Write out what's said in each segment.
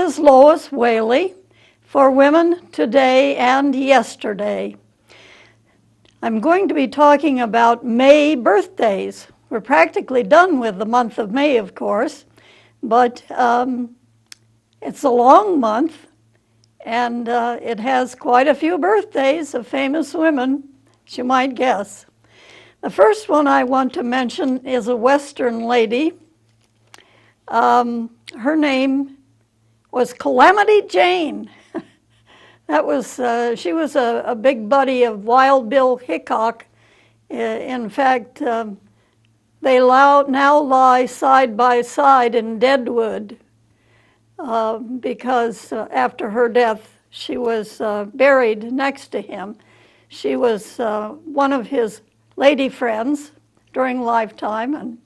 is Lois Whaley for Women Today and Yesterday. I'm going to be talking about May birthdays. We're practically done with the month of May, of course, but it's a long month, and it has quite a few birthdays of famous women, as you might guess. The first one I want to mention is a Western lady. Her name was Calamity Jane. She was a big buddy of Wild Bill Hickok. In fact, they now lie side by side in Deadwood because after her death, she was buried next to him. She was one of his lady friends during lifetime,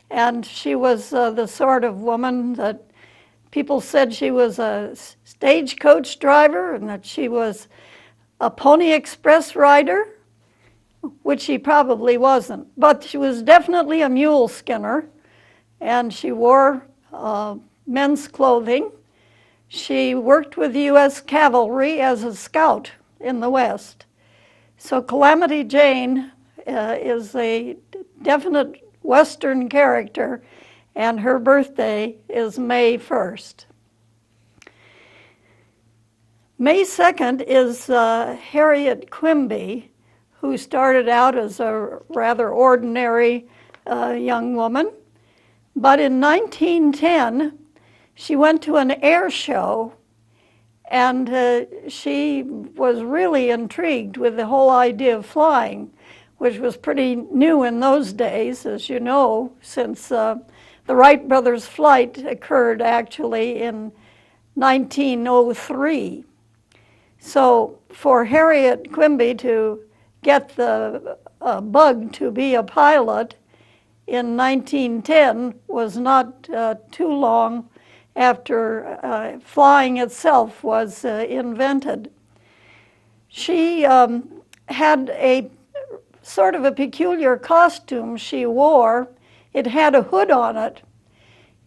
and she was the sort of woman that people said she was a stagecoach driver and that she was a Pony Express rider, which she probably wasn't. But she was definitely a mule skinner, and she wore men's clothing. She worked with the U.S. Cavalry as a scout in the West. So Calamity Jane is a definite Western character, and her birthday is May 1st. May 2nd is Harriet Quimby, who started out as a rather ordinary young woman. But in 1910, she went to an air show, and she was really intrigued with the whole idea of flying, which was pretty new in those days, as you know, since the Wright brothers' flight occurred actually in 1903. So for Harriet Quimby to get the bug to be a pilot in 1910 was not too long after flying itself was invented. She had a sort of a peculiar costume she wore. It had a hood on it,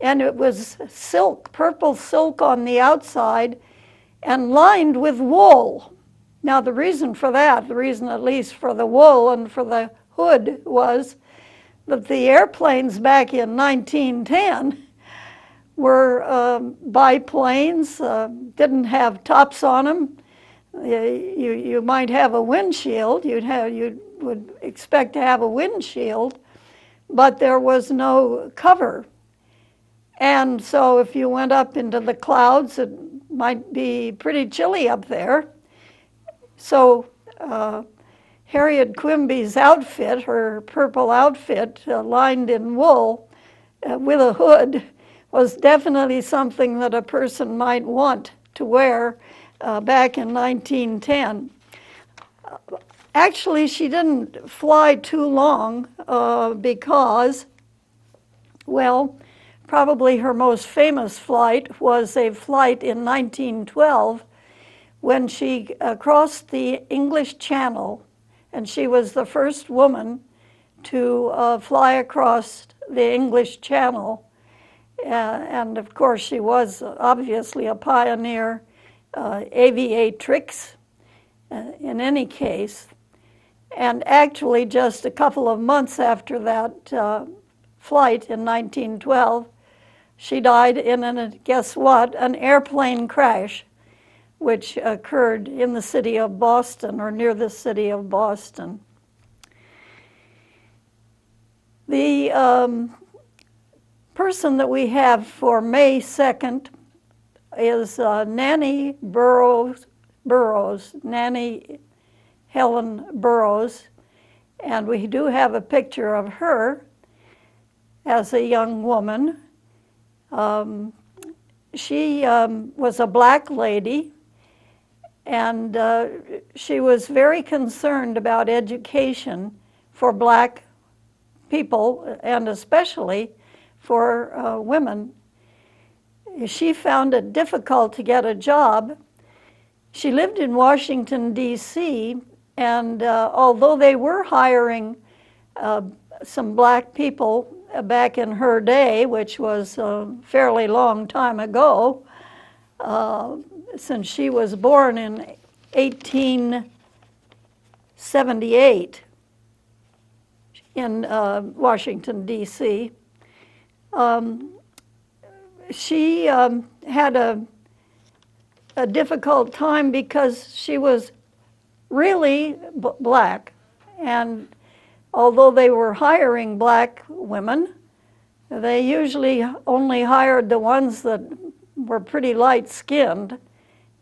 and it was silk, purple silk on the outside, and lined with wool. Now the reason for that, the reason at least for the wool and for the hood, was that the airplanes back in 1910 were biplanes, didn't have tops on them. You might have a windshield, you would expect to have a windshield, but there was no cover. And so if you went up into the clouds, it might be pretty chilly up there. So Harriet Quimby's outfit, her purple outfit lined in wool with a hood, was definitely something that a person might want to wear back in 1910. Actually, she didn't fly too long because, well, probably her most famous flight was a flight in 1912 when she crossed the English Channel, and she was the first woman to fly across the English Channel. And of course, she was obviously a pioneer aviatrix in any case. And actually, just a couple of months after that flight in 1912, she died in, guess what, an airplane crash, which occurred in the city of Boston or near the city of Boston. The person that we have for May 2nd is Nanny Burroughs, Nanny Helen Burroughs, and we do have a picture of her as a young woman. She was a black lady, and she was very concerned about education for black people, and especially for women. She found it difficult to get a job. She lived in Washington, D.C., and although they were hiring some black people back in her day, which was a fairly long time ago, since she was born in 1878 in Washington, D.C. She had a difficult time because she was really black, and although they were hiring black women, they usually only hired the ones that were pretty light-skinned,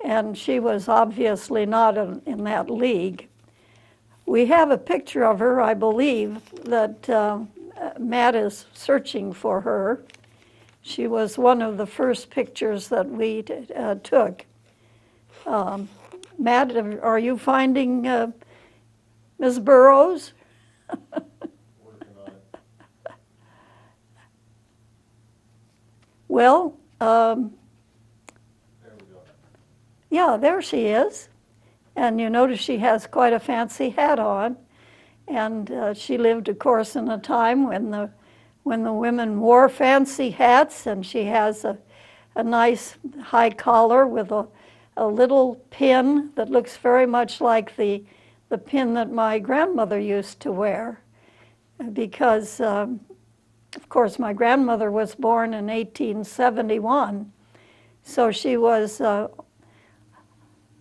and she was obviously not in that league. We have a picture of her, I believe, that Matt is searching for her. She was one of the first pictures that we took. Matt, are you finding Ms. Burroughs? Well, there we go. Yeah, there she is. And you notice she has quite a fancy hat on. And she lived, of course, in a time when the women wore fancy hats, and she has a nice high collar with a little pin that looks very much like the pin that my grandmother used to wear, because of course my grandmother was born in 1871, so she was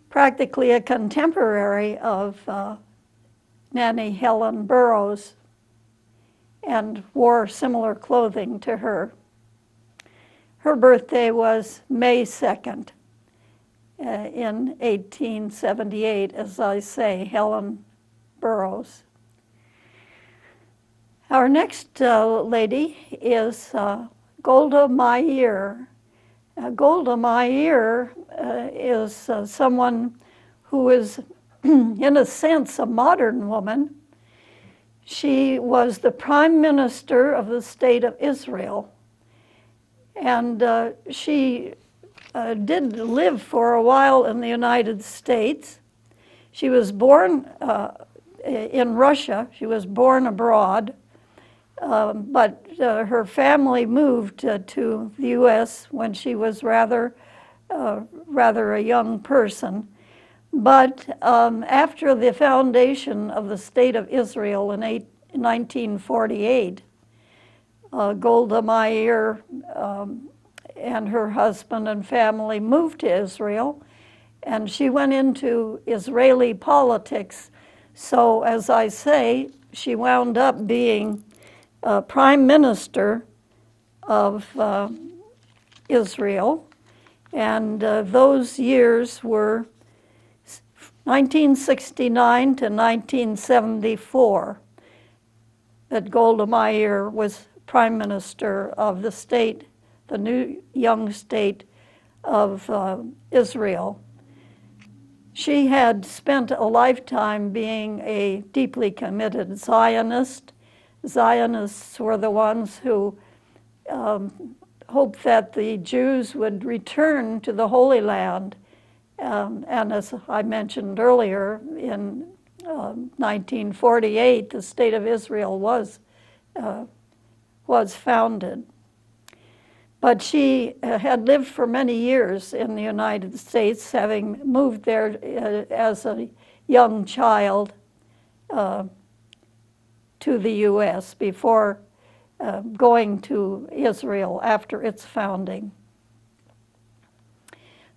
practically a contemporary of Nannie Helen Burroughs and wore similar clothing to her. Her birthday was May 2nd. In 1878, as I say, Helen Burroughs. Our next lady is Golda Meir. Golda Meir is someone who is, in a sense, a modern woman. She was the prime minister of the state of Israel, and she did live for a while in the United States. She was born in Russia. She was born abroad, but her family moved to the U.S. when she was rather a young person. But after the foundation of the State of Israel in 1948, Golda Meir and her husband and family moved to Israel, and she went into Israeli politics. So, as I say, she wound up being prime minister of Israel, and those years were 1969 to 1974 that Golda Meir was prime minister of the state, the new young state of Israel. She had spent a lifetime being a deeply committed Zionist. Zionists were the ones who hoped that the Jews would return to the Holy Land. And as I mentioned earlier, in 1948, the State of Israel was founded. But she had lived for many years in the United States, having moved there as a young child to the U.S. before going to Israel after its founding.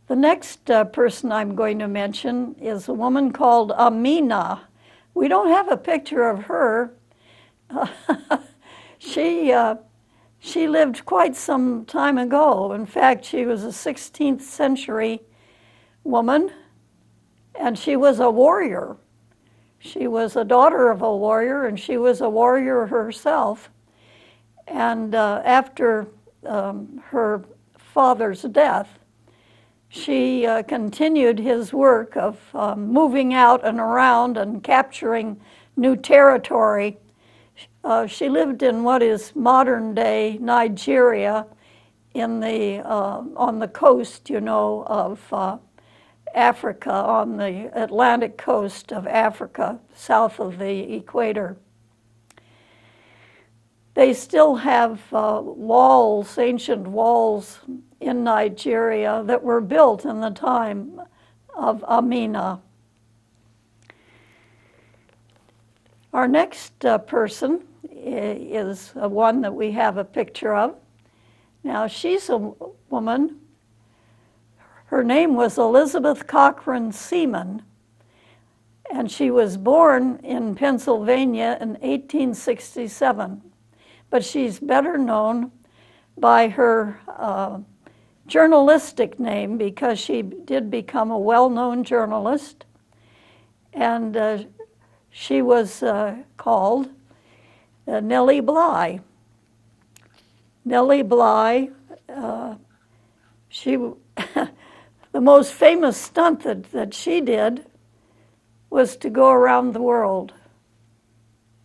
The next person I'm going to mention is a woman called Amina. We don't have a picture of her. She lived quite some time ago. In fact, she was a 16th century woman, and she was a warrior. She was a daughter of a warrior, and she was a warrior herself. And after her father's death, she continued his work of moving out and around and capturing new territory. She lived in what is modern-day Nigeria, in the on the coast, of Africa, on the Atlantic coast of Africa, south of the equator. They still have walls, ancient walls, in Nigeria that were built in the time of Amina. Our next person is one that we have a picture of. Now, she's a woman. Her name was Elizabeth Cochran Seaman, and she was born in Pennsylvania in 1867. But she's better known by her journalistic name because she did become a well-known journalist, and she was called Nellie Bly. Nellie Bly, the most famous stunt that she did was to go around the world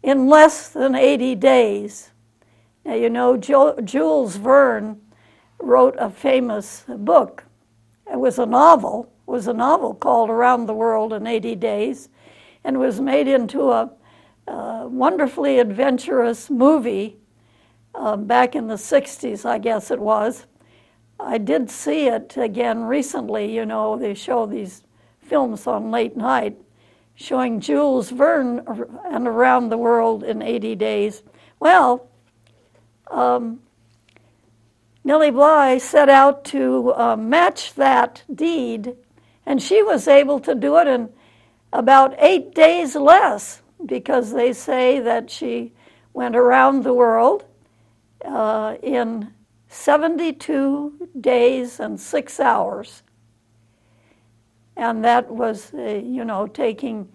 in less than 80 days. Now, you know, Jules Verne wrote a famous book. It was a novel called Around the World in 80 Days, and was made into a wonderfully adventurous movie back in the 60s, I guess it was. I did see it again recently. You know, they show these films on late night showing Jules Verne and Around the World in 80 Days. Well, Nellie Bly set out to match that deed, and she was able to do it in about 8 days less, because they say that she went around the world in 72 days and 6 hours. And that was, you know, taking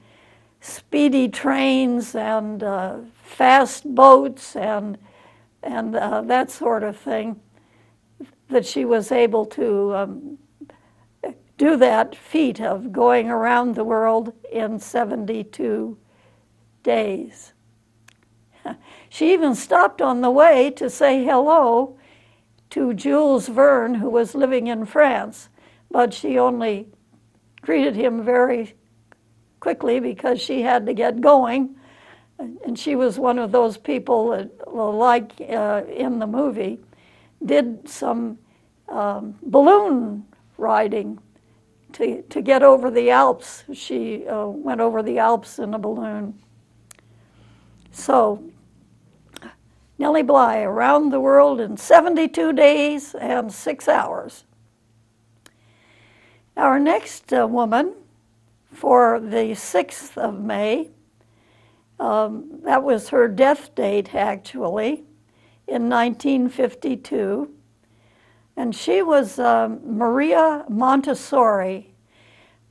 speedy trains and fast boats and that sort of thing, that she was able to do that feat of going around the world in 72 days. She even stopped on the way to say hello to Jules Verne, who was living in France, but she only greeted him very quickly because she had to get going. And she was one of those people that, like in the movie, did some balloon riding to get over the Alps. She went over the Alps in a balloon. So, Nellie Bly, around the world in 72 days and 6 hours. Our next woman, for the 6th of May, that was her death date, actually, in 1952. And she was Maria Montessori.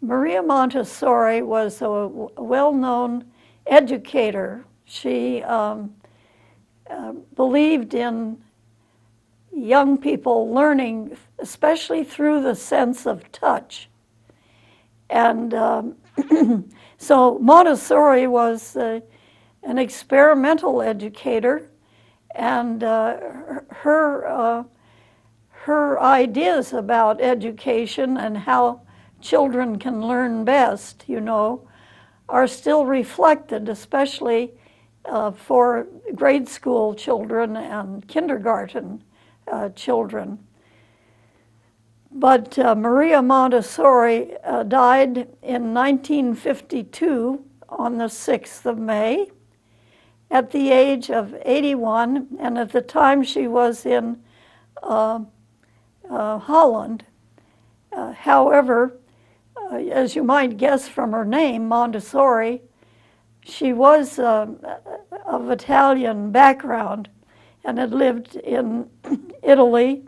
Maria Montessori was a well-known educator. She believed in young people learning, especially through the sense of touch. And so Montessori was an experimental educator, and her ideas about education and how children can learn best, you know, are still reflected, especially for grade school children and kindergarten children. But Maria Montessori died in 1952 on the 6th of May at the age of 81, and at the time she was in Holland. However, as you might guess from her name, Montessori, she was of Italian background and had lived in Italy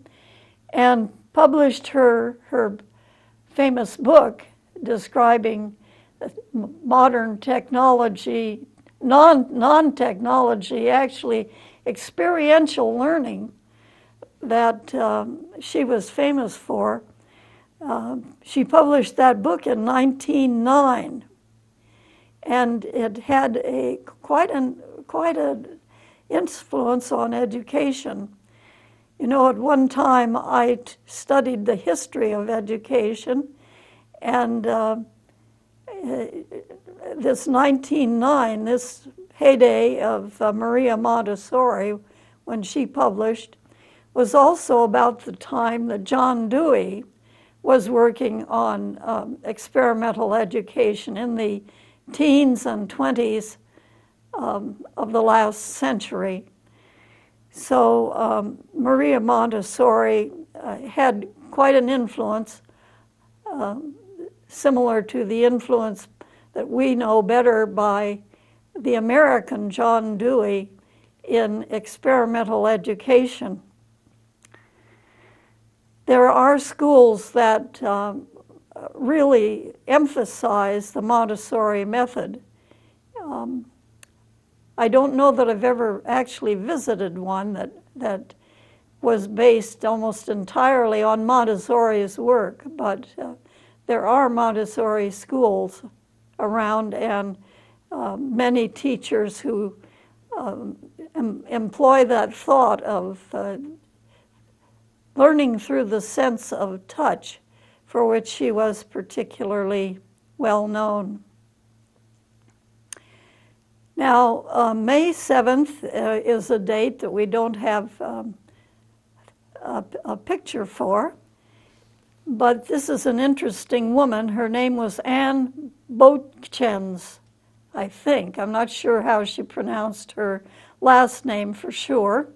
and published her famous book describing modern technology, non-technology, actually experiential learning that she was famous for. She published that book in 1909, and it had quite an influence on education. You know, at one time I studied the history of education, and this 1909, this heyday of Maria Montessori, when she published, was also about the time that John Dewey was working on experimental education in the teens and 20s of the last century. So Maria Montessori had quite an influence, similar to the influence that we know better by the American John Dewey in experimental education. There are schools that really emphasize the Montessori method. I don't know that I've ever actually visited one that was based almost entirely on Montessori's work, but there are Montessori schools around, and many teachers who employ that thought of learning through the sense of touch, for which she was particularly well known. Now, May 7th is a date that we don't have a picture for, but this is an interesting woman. Her name was Anne Beauchamp, I think. I'm not sure how she pronounced her last name for sure.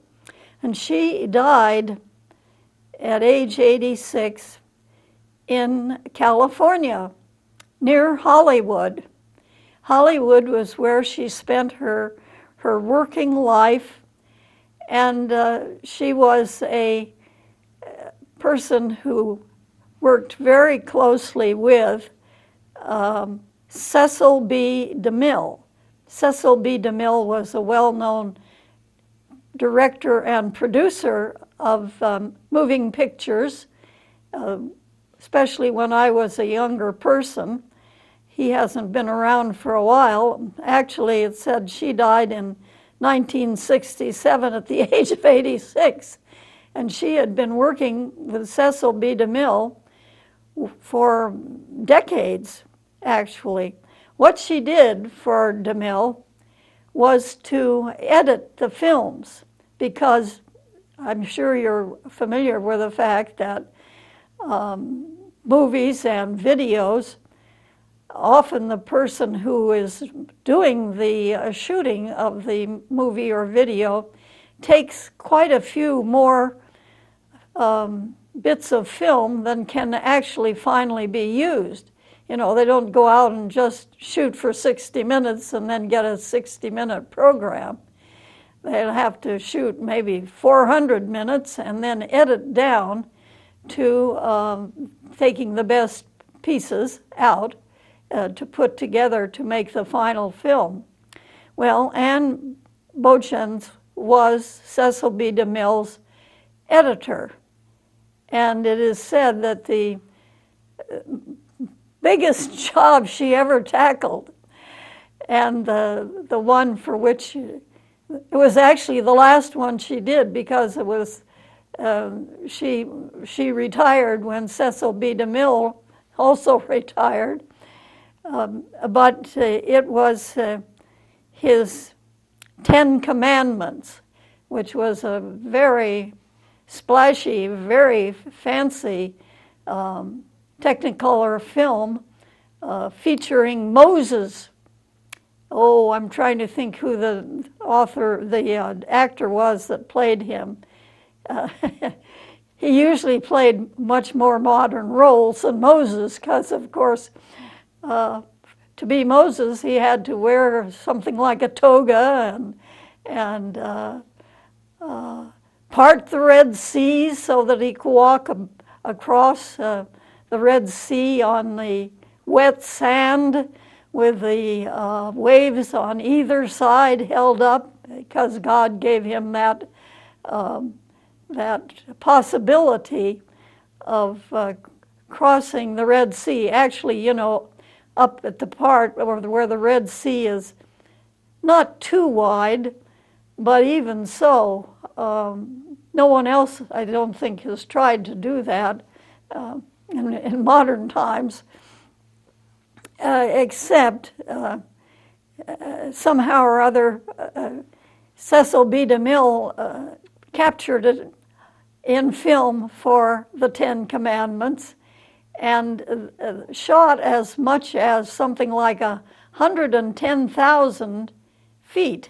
And she died at age 86 in California, near Hollywood. Hollywood was where she spent her working life, and she was a person who worked very closely with Cecil B. DeMille. Cecil B. DeMille was a well-known director and producer of moving pictures, especially when I was a younger person. He hasn't been around for a while. Actually, it said she died in 1967 at the age of 86. And she had been working with Cecil B. DeMille for decades, actually. What she did for DeMille was to edit the films, because I'm sure you're familiar with the fact that movies and videos, often the person who is doing the shooting of the movie or video takes quite a few more bits of film than can actually finally be used. You know, they don't go out and just shoot for 60 minutes and then get a 60-minute program. They'll have to shoot maybe 400 minutes and then edit down to taking the best pieces out to put together to make the final film. Well, Anne Beauchamp was Cecil B. DeMille's editor, and it is said that the biggest job she ever tackled, and the one for which it was actually the last one she did, because it was she retired when Cecil B. DeMille also retired. But it was his 10 Commandments, which was a very splashy, very fancy Technicolor film featuring Moses. Oh, I'm trying to think who the actor was that played him. He usually played much more modern roles than Moses, because, of course, to be Moses, he had to wear something like a toga and part the Red Sea so that he could walk across the Red Sea on the wet sand with the waves on either side held up, because God gave him that possibility of crossing the Red Sea. Actually, you know, up at the part where the Red Sea is not too wide, but even so, no one else, I don't think, has tried to do that in modern times, except somehow or other Cecil B. DeMille captured it in film for the Ten Commandments, and shot as much as something like 110,000 feet.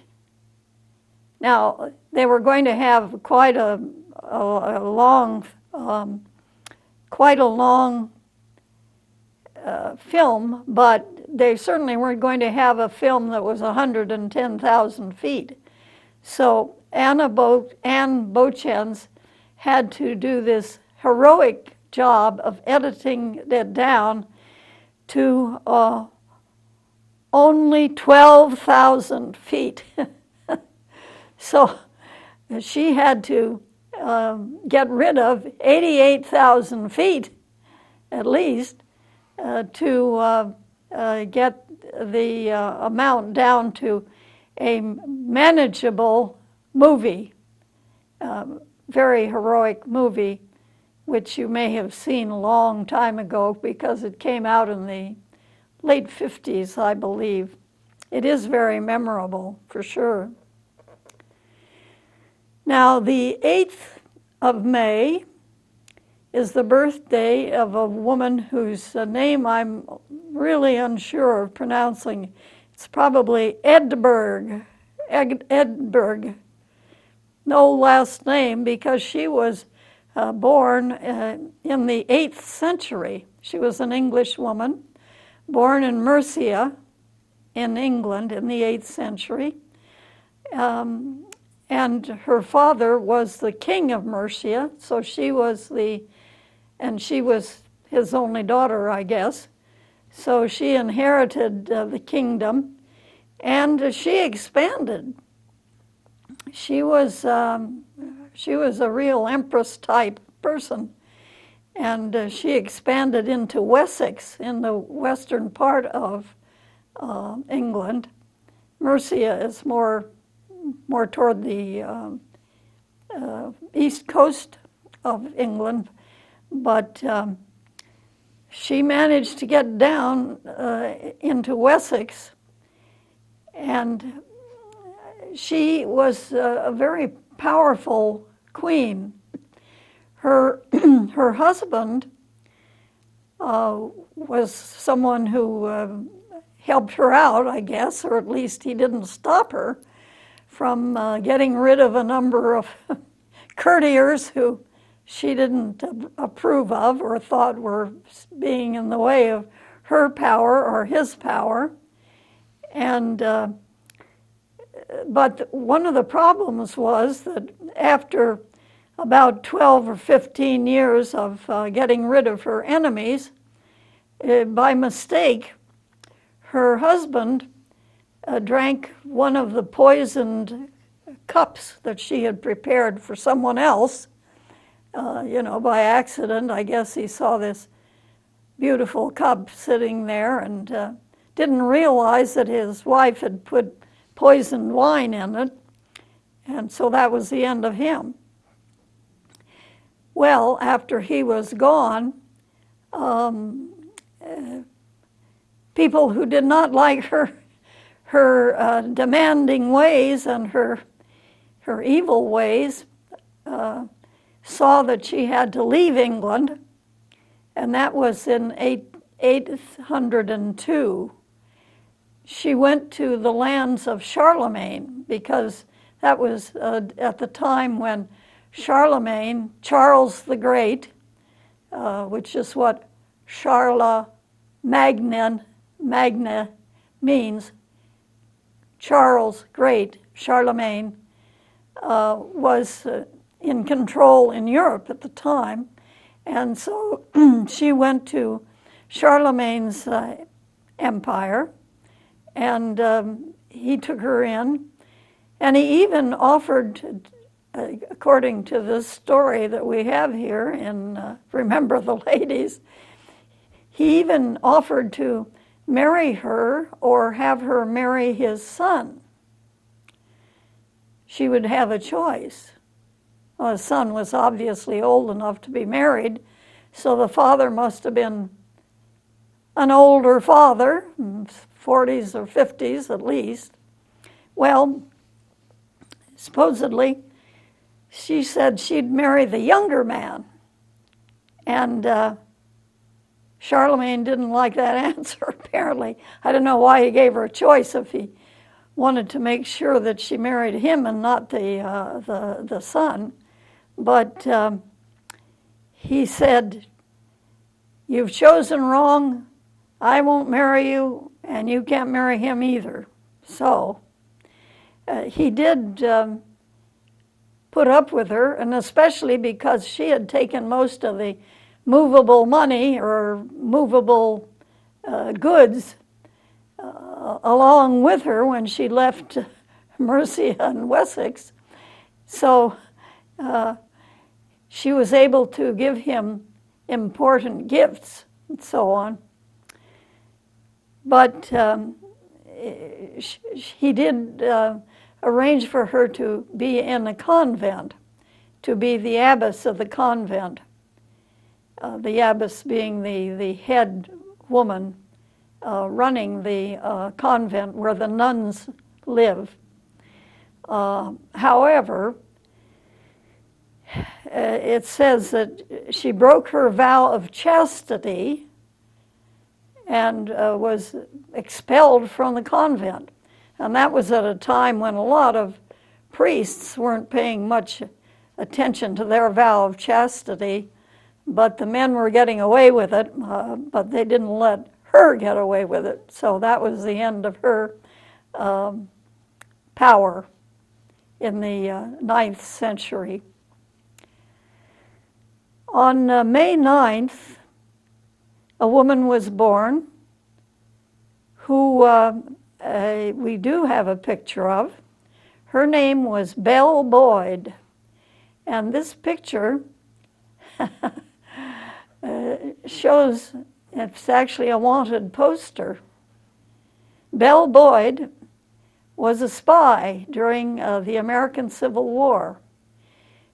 Now, they were going to have quite a long film, but they certainly weren't going to have a film that was 110,000 feet. So Anne Beauchamp had to do this heroic job of editing it down to only 12,000 feet. So she had to get rid of 88,000 feet, at least, to get the amount down to a manageable movie, very heroic movie, which you may have seen a long time ago because it came out in the late 50s, I believe. It is very memorable, for sure. Now, the 8th of May is the birthday of a woman whose name I'm really unsure of pronouncing. It's probably Edberg. No last name, because she was born in the 8th century. She was an English woman, born in Mercia in England in the 8th century. And her father was the king of Mercia, so she was his only daughter, I guess. So she inherited the kingdom, and she expanded. She was a real empress type person, and she expanded into Wessex in the western part of England. Mercia is more toward the east coast of England, but she managed to get down into Wessex, and she was a very powerful queen. Her husband was someone who helped her out, I guess, or at least he didn't stop her from getting rid of a number of courtiers who she didn't approve of or thought were being in the way of her power or his power. And but one of the problems was that after about 12 or 15 years of getting rid of her enemies, by mistake, her husband drank one of the poisoned cups that she had prepared for someone else. By accident. I guess he saw this beautiful cup sitting there and didn't realize that his wife had put poisoned wine in it, and so that was the end of him. Well, after he was gone, people who did not like her demanding ways and her evil ways saw that she had to leave England, and that was in 802. She went to the lands of Charlemagne, because that was at the time when Charlemagne, Charles the Great, which is what Charla Magna means, Charles Great, Charlemagne, was in control in Europe at the time. And so she went to Charlemagne's empire, and he took her in. And he even offered, according to this story that we have here in Remember the Ladies, he even offered to marry her or have her marry his son. She would have a choice. Well, his son was obviously old enough to be married, so the father must have been an older father, 40s or 50s at least. Well, supposedly, she said she'd marry the younger man. And Charlemagne didn't like that answer, apparently. I don't know why he gave her a choice if he wanted to make sure that she married him and not the son. But he said, "You've chosen wrong. I won't marry you, and you can't marry him either." So he did put up with her, and especially because she had taken most of the movable money or movable goods along with her when she left Mercia and Wessex. So she was able to give him important gifts and so on. But he did arrange for her to be in a convent, to be the abbess of the convent. The abbess being the head woman running the convent where the nuns live. However, it says that she broke her vow of chastity and was expelled from the convent. And that was at a time when a lot of priests weren't paying much attention to their vow of chastity, but the men were getting away with it, but they didn't let her get away with it. So that was the end of her power in the 9th century. On May 9th, a woman was born who we do have a picture of. Her name was Belle Boyd. And this picture shows, it's actually a wanted poster. Belle Boyd was a spy during the American Civil War.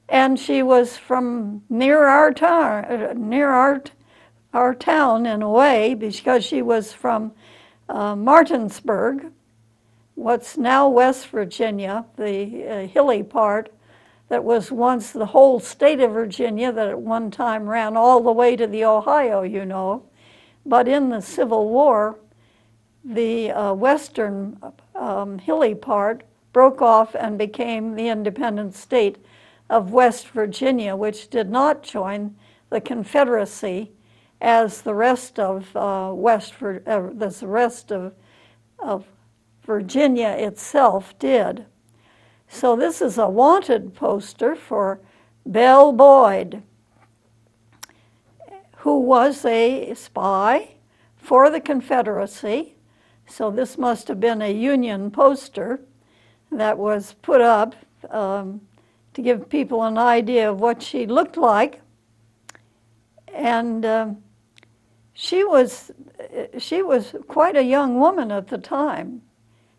And she was from near our town in a way, because she was from Martinsburg, what's now West Virginia, the hilly part that was once the whole state of Virginia, that at one time ran all the way to the Ohio, you know. But in the Civil War, the western hilly part broke off and became the independent state of West Virginia, which did not join the Confederacy as the rest of the rest of Virginia itself did. So this is a wanted poster for Belle Boyd, who was a spy for the Confederacy. So this must have been a Union poster that was put up to give people an idea of what she looked like. And she was quite a young woman at the time,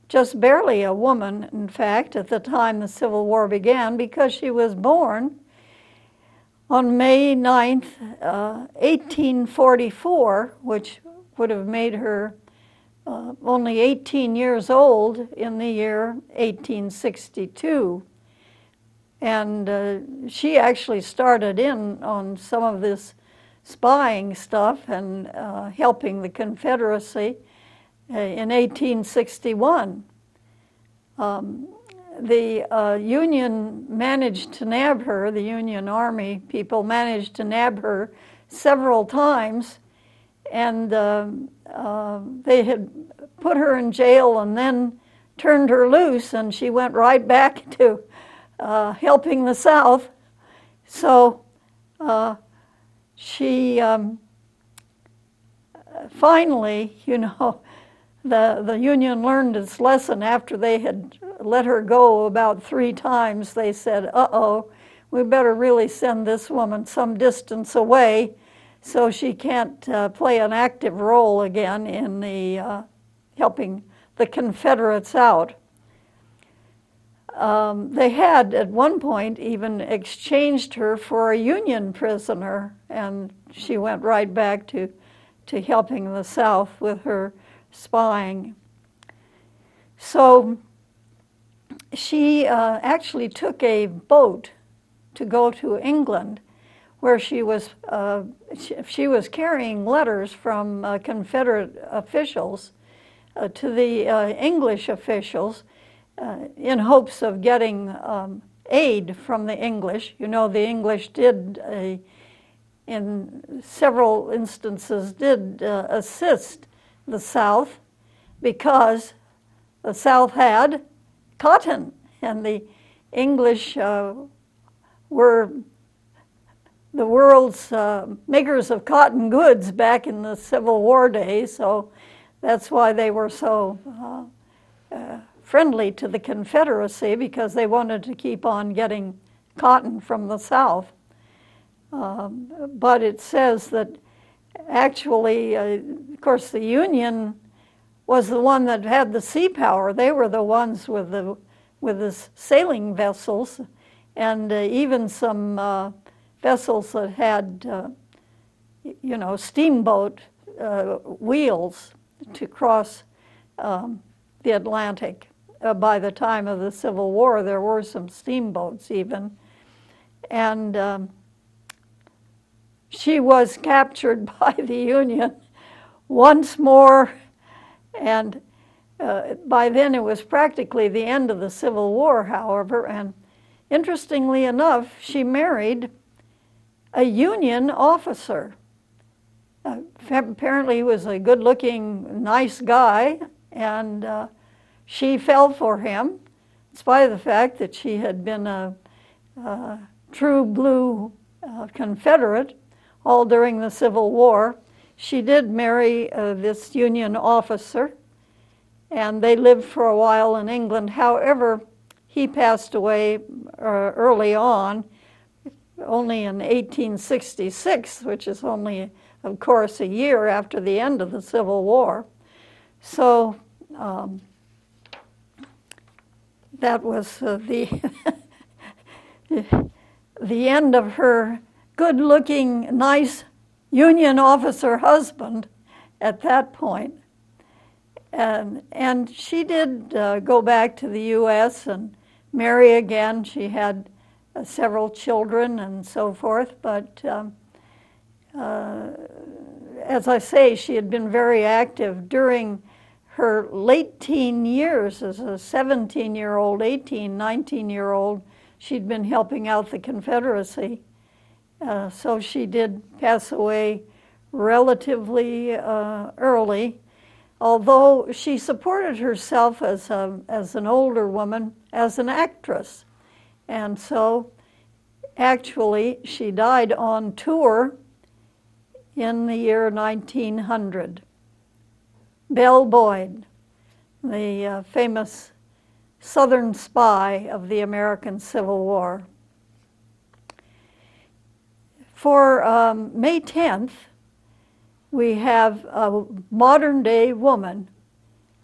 just barely a woman, in fact, at the time the Civil War began, because she was born on May 9th, 1844, which would have made her only 18 years old in the year 1862. And she actually started in on some of this spying stuff and helping the Confederacy in 1861. The Union managed to nab her, the Union Army people managed to nab her several times, and they had put her in jail and then turned her loose, and she went right back to helping the South. So she finally, you know, the Union learned its lesson after they had let her go about 3 times. They said, uh-oh, we better really send this woman some distance away so she can't play an active role again in the helping the Confederates out. They had at one point even exchanged her for a Union prisoner, and she went right back to helping the South with her spying. So she actually took a boat to go to England, where she was carrying letters from Confederate officials to the English officials in hopes of getting aid from the English. You know, the English did, in several instances, did assist the South because the South had cotton, and the English were the world's makers of cotton goods back in the Civil War days, so that's why they were so friendly to the Confederacy, because they wanted to keep on getting cotton from the South. But it says that actually, of course, the Union was the one that had the sea power. They were the ones with the sailing vessels, and even some vessels that had, you know, steamboat wheels to cross the Atlantic. By the time of the Civil War, there were some steamboats even. And she was captured by the Union once more, and by then it was practically the end of the Civil War, however, and interestingly enough, she married a Union officer. Apparently he was a good-looking, nice guy, and she fell for him, in spite of the fact that she had been a true blue Confederate all during the Civil War. She did marry this Union officer, and they lived for a while in England. However, he passed away early on, only in 1866, which is only, of course, a year after the end of the Civil War. So that was the end of her good-looking, nice Union officer husband at that point. And she did go back to the U.S. and marry again. She had several children and so forth, but as I say, she had been very active during her late teen years as a 17-year-old, 18, 19-year-old. She'd been helping out the Confederacy. So she did pass away relatively early, although she supported herself as an older woman as an actress. And so actually she died on tour in the year 1900. Belle Boyd, the famous Southern spy of the American Civil War. For May 10th, we have a modern-day woman.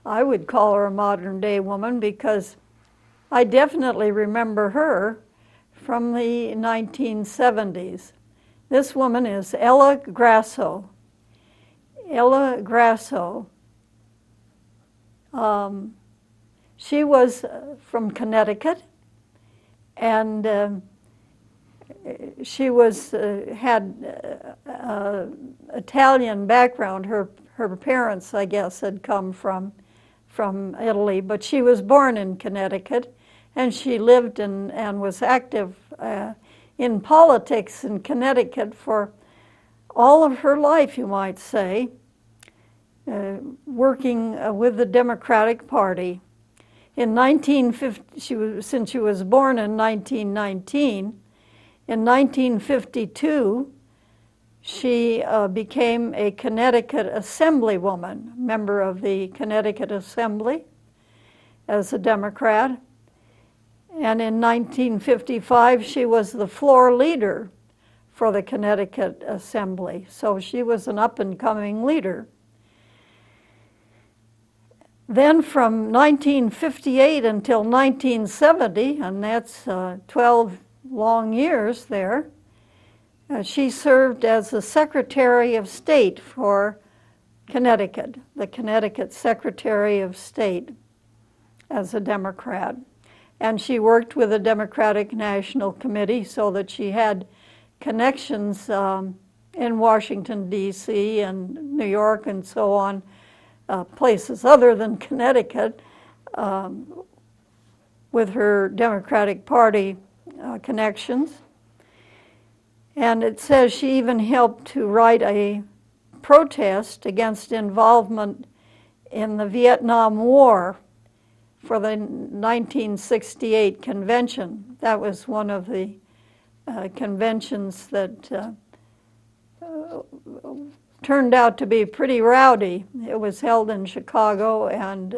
I would call her a modern-day woman because I definitely remember her from the 1970s. This woman is Ella Grasso. Ella Grasso. She was from Connecticut, and she was had Italian background. Her parents, I guess, had come from Italy, but she was born in Connecticut, and she lived and was active in politics in Connecticut for all of her life, you might say, working with the Democratic Party. In 1950, since she was born in 1919, in 1952, she became a Connecticut Assemblywoman, member of the Connecticut Assembly as a Democrat. And in 1955, she was the floor leader for the Connecticut Assembly. So she was an up-and-coming leader. Then from 1958 until 1970, and that's 12 long years there, she served as the Secretary of State for Connecticut, the Connecticut Secretary of State, as a Democrat. and she worked with the Democratic National Committee so that she had connections in Washington, D.C. and New York and so on, places other than Connecticut, with her Democratic Party connections. And it says she even helped to write a protest against involvement in the Vietnam War for the 1968 convention. That was one of the conventions that turned out to be pretty rowdy. It was held in Chicago, and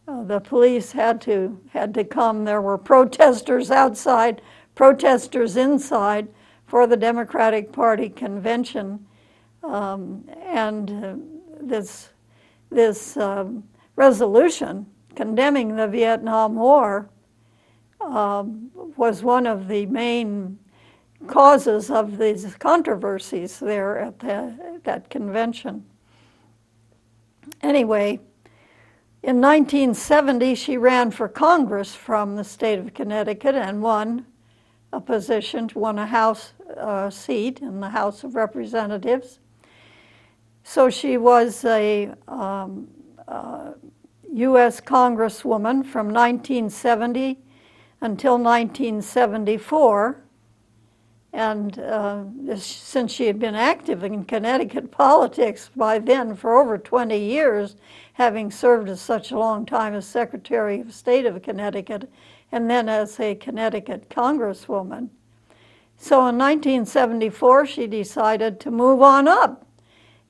the police had to come. There were protesters outside, protesters inside for the Democratic Party convention, and this resolution condemning the Vietnam War was one of the main causes of these controversies there at that convention. Anyway, in 1970, she ran for Congress from the state of Connecticut and won a position, won a House seat in the House of Representatives. So she was a U.S. Congresswoman from 1970 until 1974. And since she had been active in Connecticut politics by then for over 20 years, having served as such a long time as Secretary of State of Connecticut, and then as a Connecticut Congresswoman. So in 1974, she decided to move on up,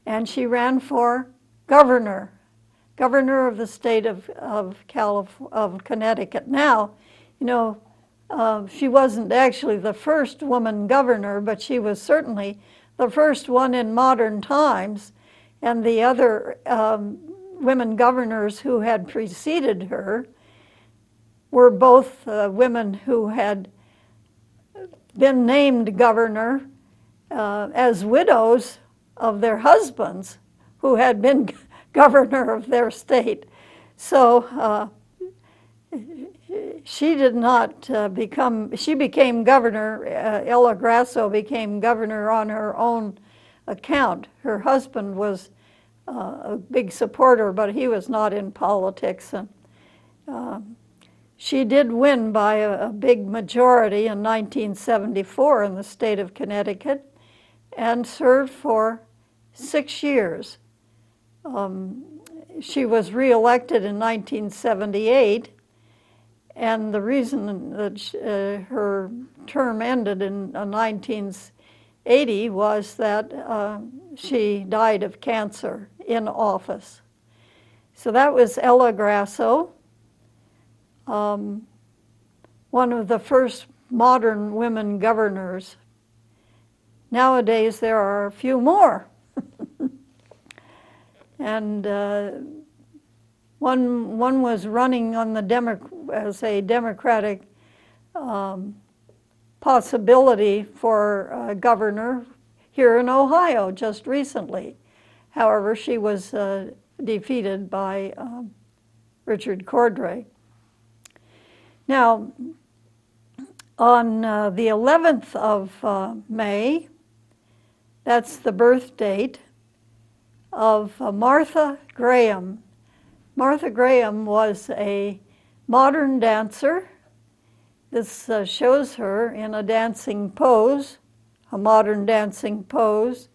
and she ran for governor of the state of Connecticut. Now, you know, she wasn't actually the first woman governor, but she was certainly the first one in modern times, and the other women governors who had preceded her were both women who had been named governor as widows of their husbands who had been governor of their state. So she did not she became governor. Ella Grasso became governor on her own account. Her husband was a big supporter, but he was not in politics. And she did win by a big majority in 1974 in the state of Connecticut and served for 6 years. She was reelected in 1978, and the reason that her term ended in 1980 was that she died of cancer in office. So that was Ella Grasso, one of the first modern women governors. Nowadays there are a few more. And one was running on the as a Democratic possibility for governor here in Ohio just recently. However, she was defeated by Richard Cordray. Now, on the 11th of May, that's the birth date of Martha Graham. Martha Graham was a modern dancer. This shows her in a dancing pose, a modern dancing pose.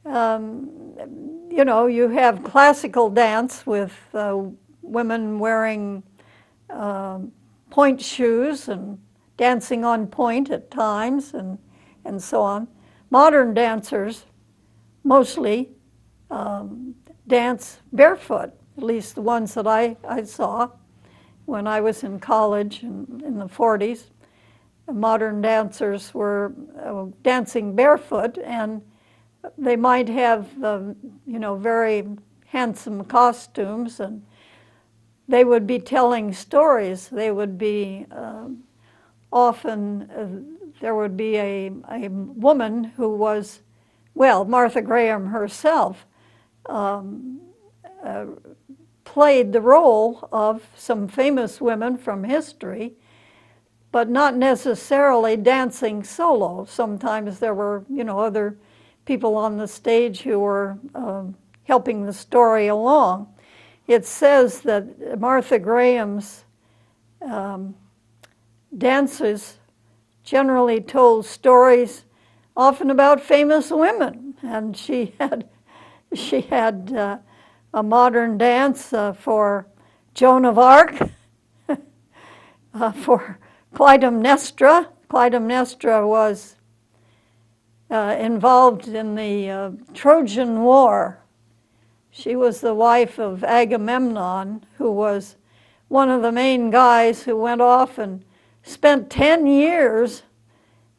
You know, you have classical dance with women wearing point shoes and dancing on point at times and so on. Modern dancers mostly dance barefoot, at least the ones that I saw when I was in college in the 40s. Modern dancers were dancing barefoot, and they might have, you know, very handsome costumes, and they would be telling stories. They would be often, there would be a woman who was, well, Martha Graham herself played the role of some famous women from history, but not necessarily dancing solo. Sometimes there were, other people on the stage who were helping the story along. It says that Martha Graham's dances generally told stories often about famous women, and she had a modern dance for Joan of Arc, for Clytemnestra. Clytemnestra was involved in the Trojan War. She was the wife of Agamemnon, who was one of the main guys who went off and spent 10 years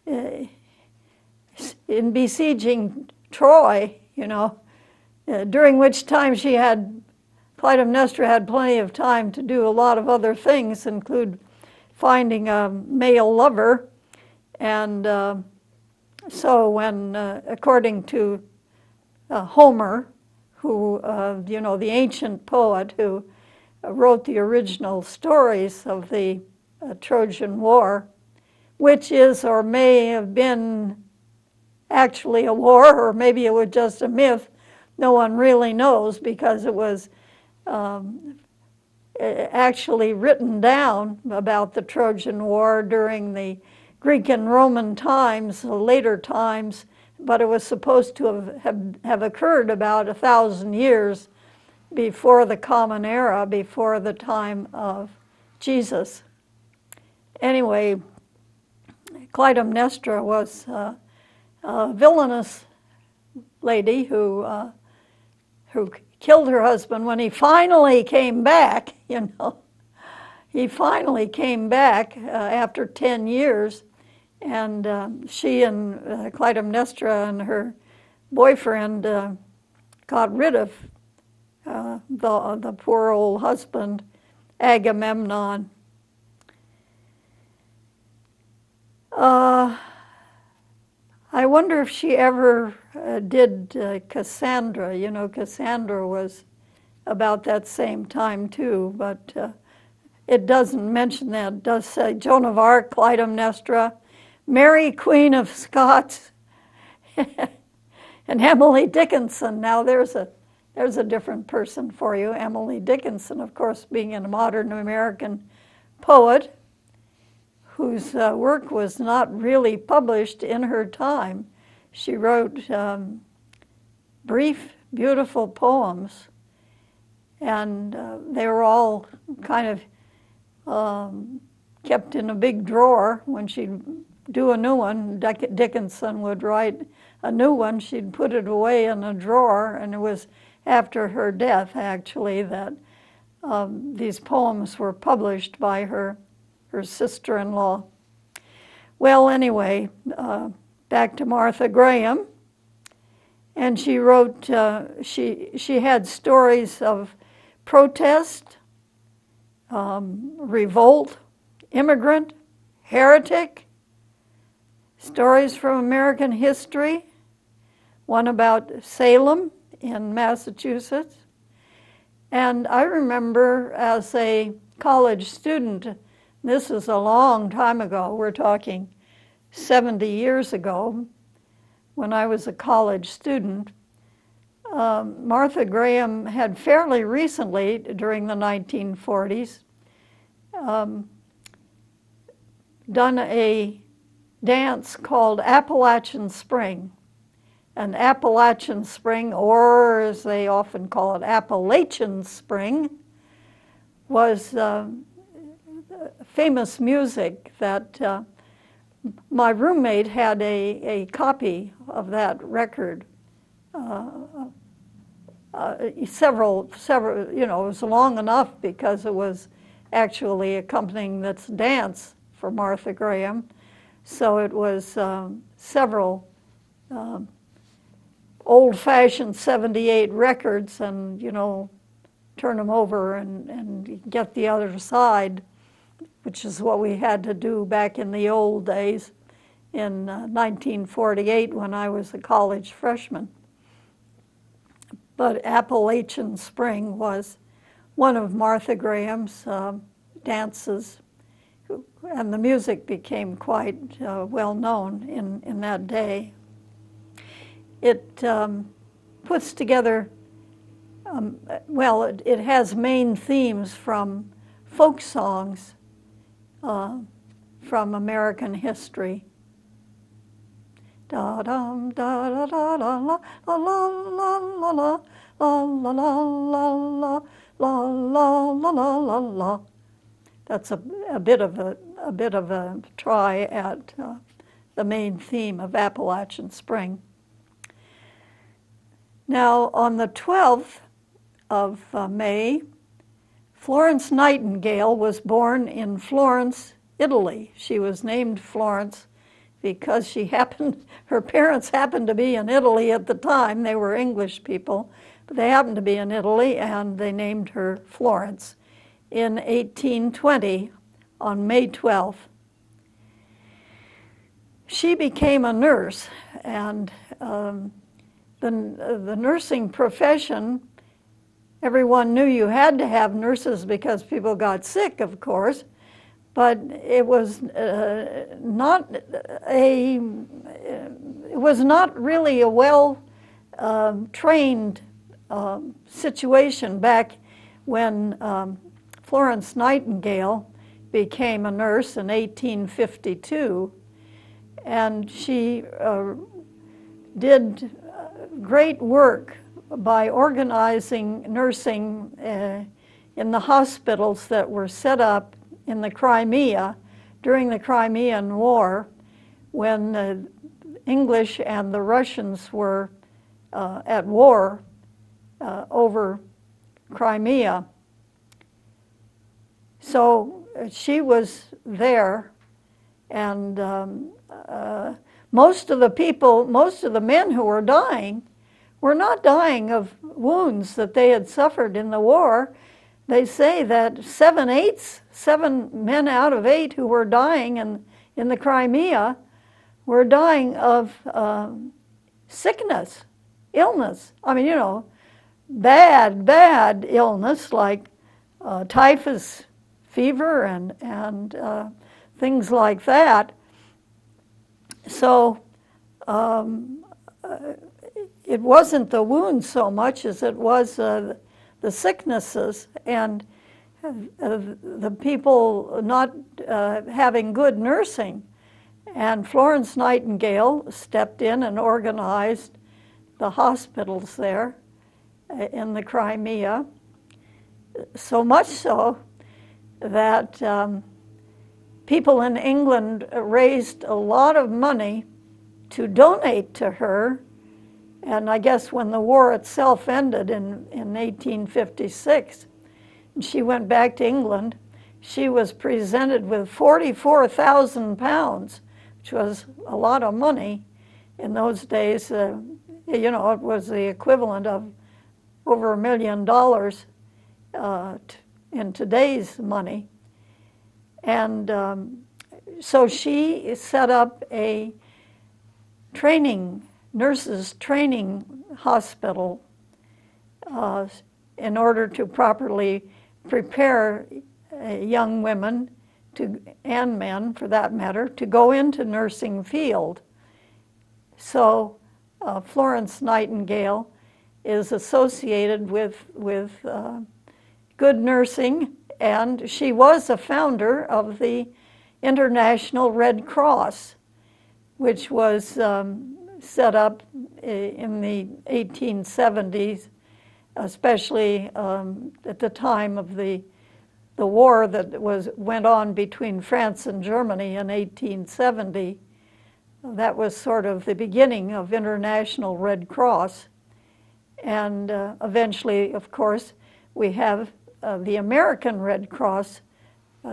in besieging Troy, during which time Clytemnestra had plenty of time to do a lot of other things, include finding a male lover. And so when, according to Homer, who, the ancient poet who wrote the original stories of the Trojan War, which is or may have been actually a war, or maybe it was just a myth. No one really knows, because it was actually written down about the Trojan War during the Greek and Roman times, later times, but it was supposed to have occurred about 1,000 years before the Common Era, before the time of Jesus. Anyway, Clytemnestra was a villainous lady who killed her husband when he finally came back. He finally came back after 10 years, and she and Clytemnestra and her boyfriend got rid of the poor old husband, Agamemnon. I wonder if she ever did Cassandra. Cassandra was about that same time too, but it doesn't mention that. It does say Joan of Arc, Clytemnestra, Mary Queen of Scots, and Emily Dickinson. Now there's a different person for you. Emily Dickinson, of course, being a modern American poet whose work was not really published in her time. She wrote brief, beautiful poems, and they were all kind of kept in a big drawer. When she'd do a new one, Dickinson would write a new one, she'd put it away in a drawer, and it was after her death, actually, that these poems were published by her sister-in-law. Well, anyway, back to Martha Graham, and she wrote. She had stories of protest, revolt, immigrant, heretic, stories from American history. One about Salem in Massachusetts, and I remember as a college student. This is a long time ago. We're talking 70 years ago, when I was a college student. Martha Graham had fairly recently, during the 1940s, done a dance called Appalachian Spring. And Appalachian Spring, or as they often call it, Appalachian Spring, was famous music that my roommate had a copy of that record. Several, it was long enough because it was actually accompanying this dance for Martha Graham. So it was several old-fashioned 78 records, and, turn them over and get the other side, which is what we had to do back in the old days in 1948 when I was a college freshman. But Appalachian Spring was one of Martha Graham's dances, and the music became quite well known in that day. It puts together, well, it has main themes from folk songs from American history. Da dum da da da da la la la la la la la la la la la la la la la. That's a bit of a try at the main theme of Appalachian Spring. Now, on the 12th of May, Florence Nightingale was born in Florence, Italy. She was named Florence because her parents happened to be in Italy at the time. They were English people, but they happened to be in Italy, and they named her Florence in 1820 on May 12th. She became a nurse, and the nursing profession, everyone knew you had to have nurses because people got sick, of course, but it was not really a well trained situation back when Florence Nightingale became a nurse in 1852, and she did great work by organizing nursing in the hospitals that were set up in the Crimea during the Crimean War, when the English and the Russians were at war over Crimea. So she was there, and most of the men who were dying were not dying of wounds that they had suffered in the war. They say that 7 men out of 8 who were dying in the Crimea were dying of sickness, illness. I mean, bad illness like typhus fever and things like that. So it wasn't the wounds so much as it was the sicknesses and the people not having good nursing. And Florence Nightingale stepped in and organized the hospitals there in the Crimea, so much so that people in England raised a lot of money to donate to her. And I guess when the war itself ended in 1856, and she went back to England, she was presented with 44,000 pounds, which was a lot of money in those days. It was the equivalent of over $1 million in today's money. And so she set up a nurses training hospital in order to properly prepare young women and men, for that matter, to go into nursing field. So Florence Nightingale is associated with good nursing, and she was a founder of the International Red Cross, which was set up in the 1870s, especially at the time of the war that went on between France and Germany in 1870. That was sort of the beginning of International Red Cross. And eventually, of course, we have the American Red Cross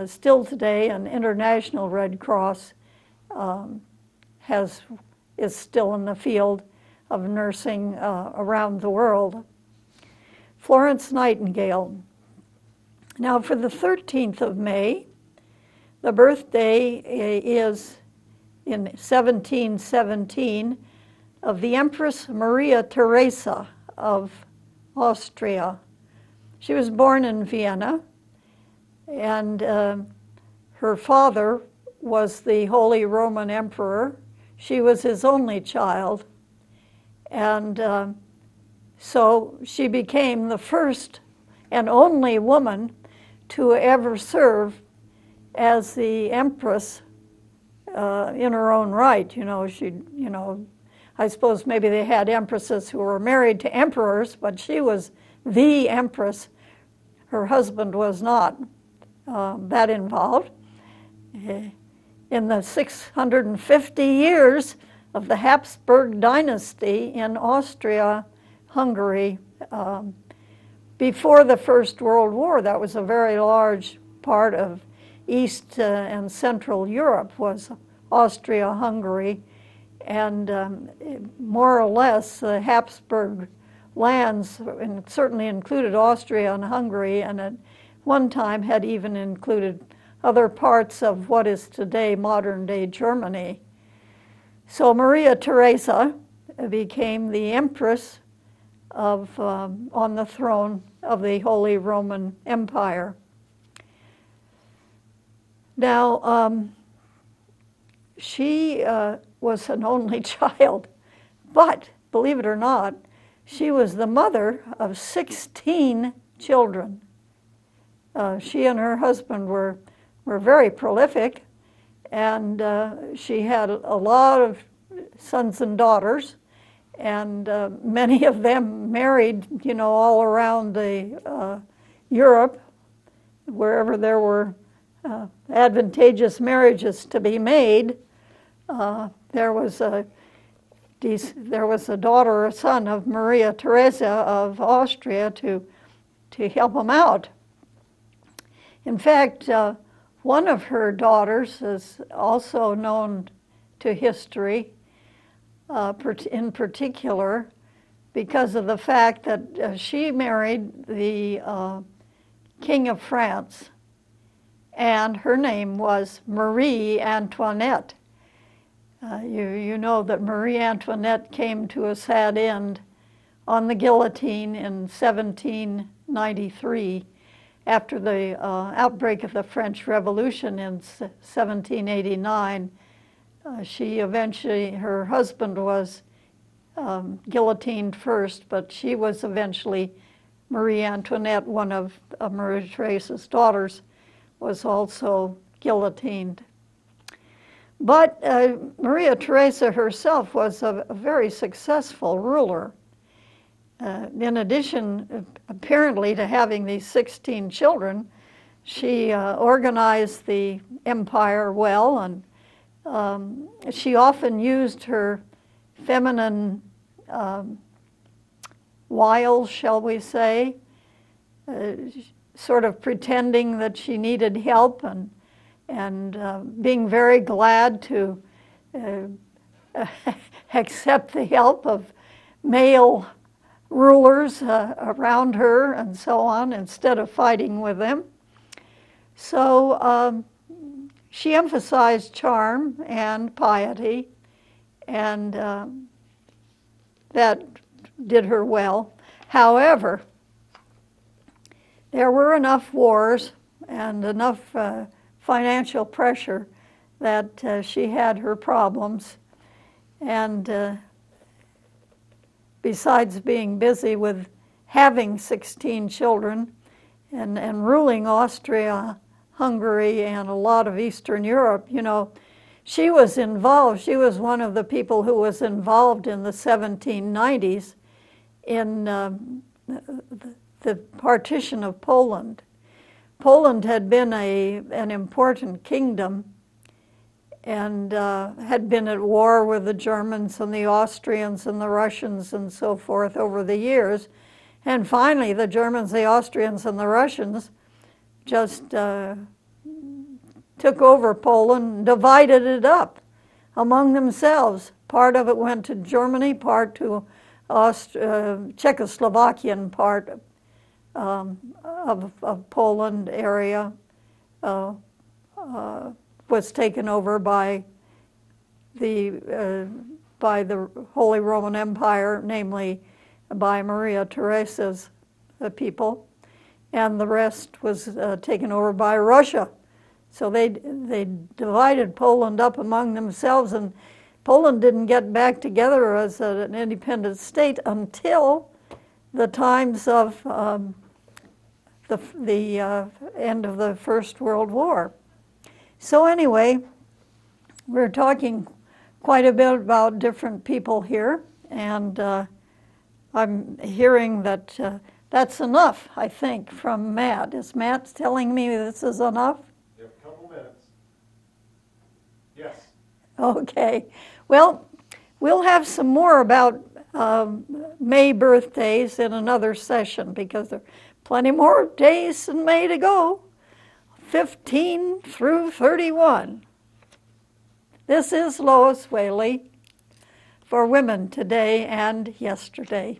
still today, and International Red Cross is still in the field of nursing around the world. Florence Nightingale. Now, for the 13th of May, the birthday is in 1717 of the Empress Maria Theresa of Austria. She was born in Vienna, and her father was the Holy Roman Emperor. She was his only child, and so she became the first and only woman to ever serve as the empress in her own right. I suppose maybe they had empresses who were married to emperors, but she was the empress. Her husband was not that involved. In the 650 years of the Habsburg dynasty in Austria-Hungary, before the First World War, that was a very large part of East and Central Europe, was Austria-Hungary, and more or less the Habsburg lands certainly included Austria and Hungary, and at one time had even included other parts of what is today modern-day Germany. So Maria Theresa became the empress of on the throne of the Holy Roman Empire. Now, she was an only child, but believe it or not, she was the mother of 16 children. She and her husband were very prolific, and she had a lot of sons and daughters, and many of them married, all around Europe, wherever there were advantageous marriages to be made. There was a daughter or son of Maria Theresa of Austria to help them out. In fact, one of her daughters is also known to history, in particular because of the fact that she married the King of France, and her name was Marie Antoinette. You know that Marie Antoinette came to a sad end on the guillotine in 1793 after the outbreak of the French Revolution in 1789. Her husband was guillotined first, but she was eventually, Marie Antoinette, one of Maria Theresa's daughters, was also guillotined. But Maria Theresa herself was a very successful ruler. In addition, apparently, to having these 16 children, she organized the empire well, and she often used her feminine wiles, shall we say, sort of pretending that she needed help, and being very glad to accept the help of male rulers around her and so on, instead of fighting with them. So she emphasized charm and piety, and that did her well. However, there were enough wars and enough financial pressure that she had her problems, and besides being busy with having 16 children and ruling Austria, Hungary, and a lot of Eastern Europe, she was involved. She was one of the people who was involved in the 1790s in the partition of Poland. Poland had been an important kingdom and had been at war with the Germans and the Austrians and the Russians and so forth over the years. And finally, the Germans, the Austrians, and the Russians just took over Poland, divided it up among themselves. Part of it went to Germany, part to Czechoslovakian part of Poland area was taken over by the Holy Roman Empire, namely by Maria Theresa's people. and the rest was taken over by Russia. So they divided Poland up among themselves, and Poland didn't get back together as an independent state until the times of the end of the First World War. So anyway, we're talking quite a bit about different people here, and I'm hearing that that's enough, I think, from Matt. Is Matt telling me this is enough? You have a couple minutes. Yes. Okay. Well, we'll have some more about May birthdays in another session, because there are plenty more days in May to go, 15 through 31. This is Lois Whaley for Women Today and Yesterday.